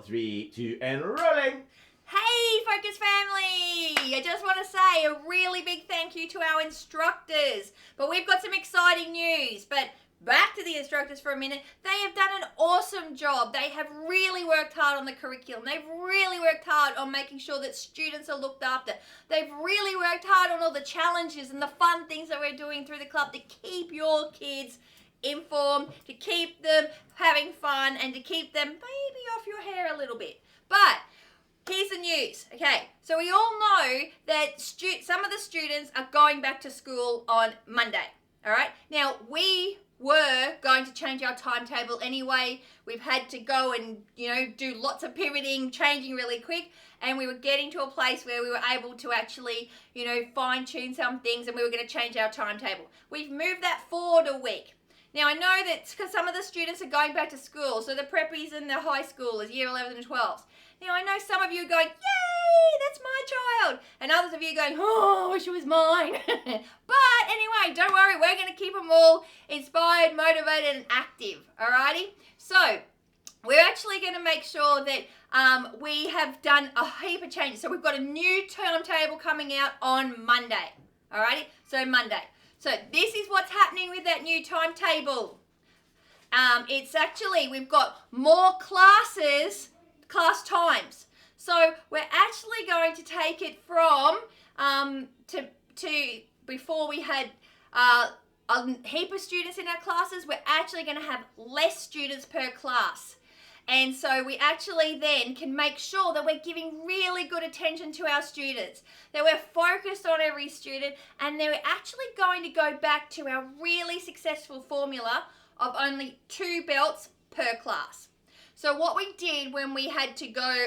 3, 2, and rolling. Hey Focus family! I just want to say a really big thank you to our instructors. But we've got some exciting news. But back to the instructors for a minute. They have done an awesome job. They have really worked hard on the curriculum. They've really worked hard on making sure that students are looked after. They've really worked hard on all the challenges and the fun things that we're doing through the club to keep your kids informed, to keep them having fun, and to keep them maybe off your hair a little bit. But here's the news, okay? So we all know that some of the students are going back to school on Monday, all right? Now, we were going to change our timetable anyway. We've had to go and, do lots of pivoting, changing really quick, and we were getting to a place where we were able to actually, fine-tune some things, and we were going to change our timetable. We've moved that forward a week. Now, I know that because some of the students are going back to school, so the preppies and the high schoolers, year 11 and 12s. Now, I know some of you are going, yay, that's my child. And others of you are going, oh, I wish it was mine. But anyway, don't worry, we're going to keep them all inspired, motivated, and active, alrighty? So, we're actually going to make sure that we have done a heap of changes. So, we've got a new timetable coming out on Monday, alrighty? So, Monday. So this is what's happening with that new timetable. It's actually, we've got more class times. So we're actually going to take it from, to before we had a heap of students in our classes, we're actually going to have less students per class. And so we actually then can make sure that we're giving really good attention to our students, that we're focused on every student, and then we're actually going to go back to our really successful formula of only 2 belts per class. So what we did when we had to go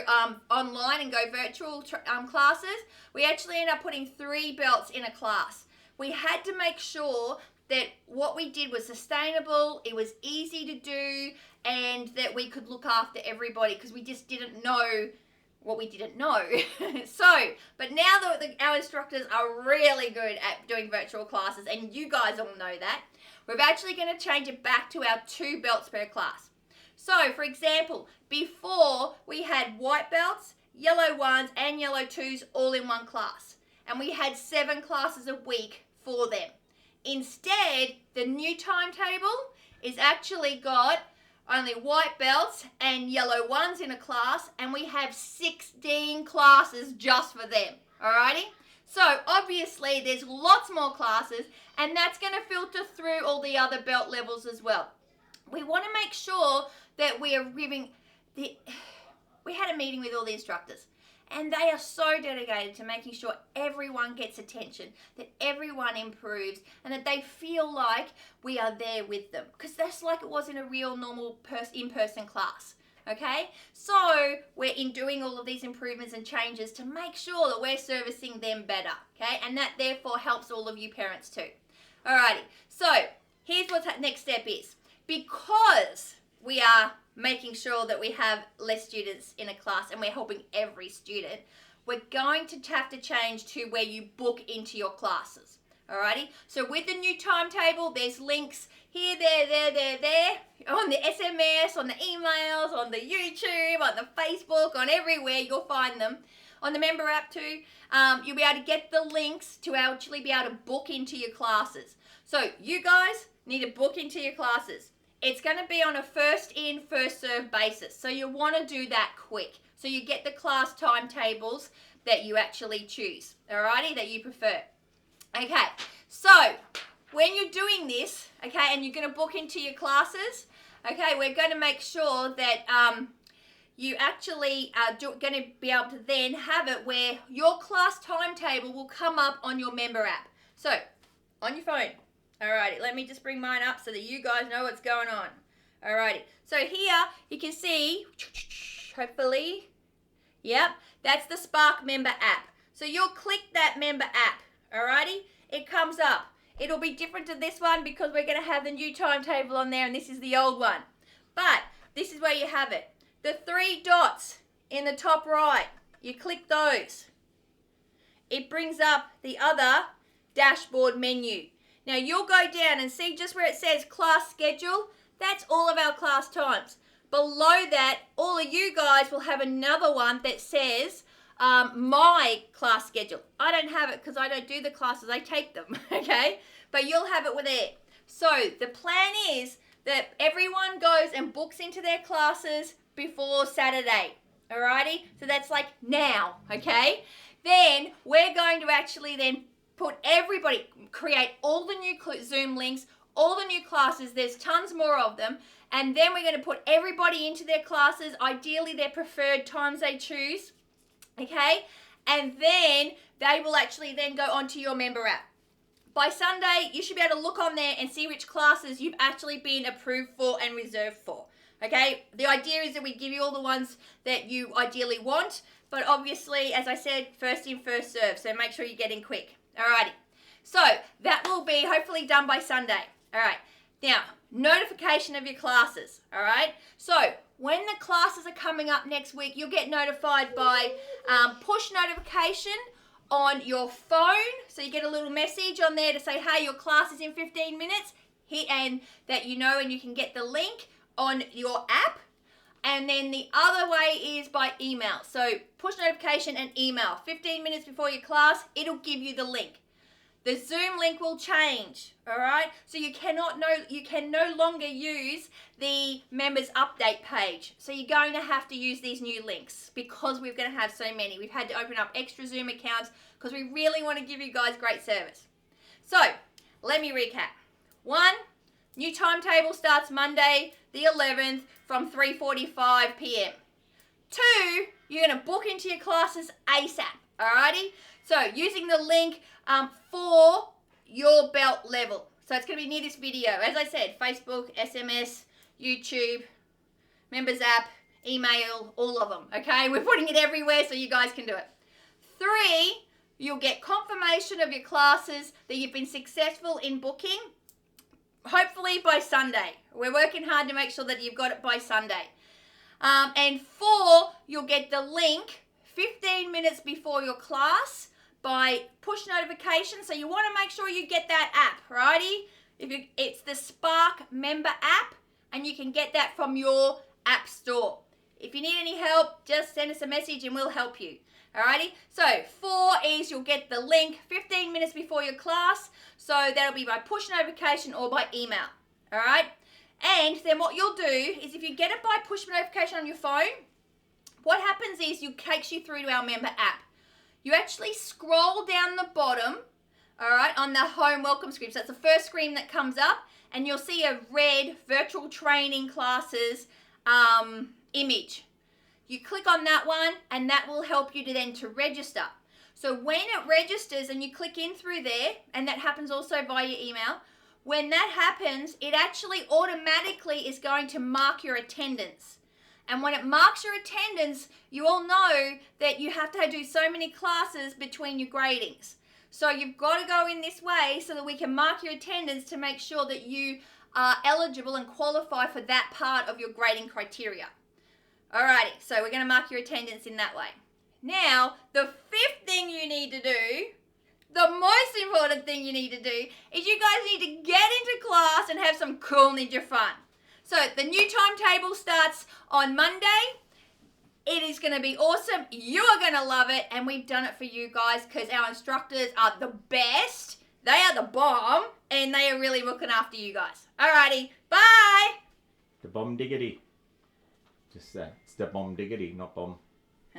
online and go virtual classes, we actually ended up putting 3 belts in a class. We had to make sure that what we did was sustainable, it was easy to do, and that we could look after everybody because we just didn't know what we didn't know. But now that our instructors are really good at doing virtual classes, and you guys all know that, we're actually going to change it back to our 2 belts per class. So, for example, before we had white belts, yellow ones, and yellow 2s all in one class. And we had 7 classes a week for them. Instead, the new timetable is actually got only white belts and yellow ones in a class, and we have 16 classes just for them, alrighty? So, obviously, there's lots more classes, and that's going to filter through all the other belt levels as well. We want to make sure that we are giving we had a meeting with all the instructors, and they are so dedicated to making sure everyone gets attention, that everyone improves, and that they feel like we are there with them. Because that's like it was in a real normal in-person class. Okay? So we're doing all of these improvements and changes to make sure that we're servicing them better. Okay? And that therefore helps all of you parents too. Alrighty. So here's what next step is. Because we are making sure that we have less students in a class and we're helping every student, we're going to have to change to where you book into your classes. Alrighty? So with the new timetable, there's links here, there, on the SMS, on the emails, on the YouTube, on the Facebook, on everywhere, you'll find them. On the member app too, you'll be able to get the links to actually be able to book into your classes. So you guys need to book into your classes. It's going to be on a first in, first served basis. So you want to do that quick. So you get the class timetables that you actually choose. Alrighty, that you prefer. Okay, so when you're doing this, okay, and you're going to book into your classes, okay, we're going to make sure that you actually are going to be able to then have it where your class timetable will come up on your member app. So, on your phone. Alrighty, let me just bring mine up so that you guys know what's going on. Alrighty, so here you can see, hopefully, yep, that's the Spark member app. So you'll click that member app, alrighty? It comes up. It'll be different to this one because we're going to have the new timetable on there and this is the old one. But this is where you have it. The 3 dots in the top right, you click those. It brings up the other dashboard menu. Now you'll go down and see just where it says class schedule, that's all of our class times. below that, all of you guys will have another one that says my class schedule. I don't have it because I don't do the classes, I take them, okay? But you'll have it with it. So the plan is that everyone goes and books into their classes before Saturday, alrighty? So that's like now, okay? Then we're going to actually then put everybody, create all the new Zoom links, all the new classes, there's tons more of them, and then we're going to put everybody into their classes, ideally their preferred times they choose, okay? And then they will actually then go onto your member app. By Sunday, you should be able to look on there and see which classes you've actually been approved for and reserved for, okay? The idea is that we give you all the ones that you ideally want, but obviously, as I said, first in, first serve, so make sure you get in quick. Alrighty, so that will be hopefully done by Sunday. Alright, now, notification of your classes, alright? So, when the classes are coming up next week, you'll get notified by push notification on your phone. So you get a little message on there to say, hey, your class is in 15 minutes, and that you know, and you can get the link on your app. And then the other way is by email. So push notification and email. 15 minutes before your class, it'll give you the link. The Zoom link will change, all right? So you can no longer use the members update page. So you're going to have to use these new links because we're going to have so many. We've had to open up extra Zoom accounts because we really want to give you guys great service. So let me recap. 1, new timetable starts Monday the 11th from 3:45 p.m. 2, you're going to book into your classes ASAP, alrighty? So using the link for your belt level. So it's going to be near this video. As I said, Facebook, SMS, YouTube, members app, email, all of them, okay? We're putting it everywhere so you guys can do it. 3, you'll get confirmation of your classes that you've been successful in booking, hopefully by Sunday. We're working hard to make sure that you've got it by Sunday. And 4, you'll get the link 15 minutes before your class by push notification. So you want to make sure you get that app, righty? It's the Spark member app, and you can get that from your app store. If you need any help, just send us a message and we'll help you. Alrighty, so 4 is you'll get the link 15 minutes before your class. So that'll be by push notification or by email. Alright, and then what you'll do is if you get it by push notification on your phone, what happens is it takes you through to our member app. You actually scroll down the bottom, alright, on the home welcome screen. So that's the first screen that comes up, and you'll see a red virtual training classes image. You click on that one, and that will help you to register. So when it registers and you click in through there, and that happens also via email, when that happens, it actually automatically is going to mark your attendance. And when it marks your attendance, you all know that you have to do so many classes between your gradings. So you've got to go in this way so that we can mark your attendance to make sure that you are eligible and qualify for that part of your grading criteria. Alrighty, so we're going to mark your attendance in that way. Now, the 5th thing you need to do, the most important thing you need to do, is you guys need to get into class and have some cool ninja fun. So the new timetable starts on Monday. It is going to be awesome. You are going to love it, and we've done it for you guys because our instructors are the best. They are the bomb, and they are really looking after you guys. Alrighty, bye. The bomb diggity. Just it's the bomb diggity, not bomb.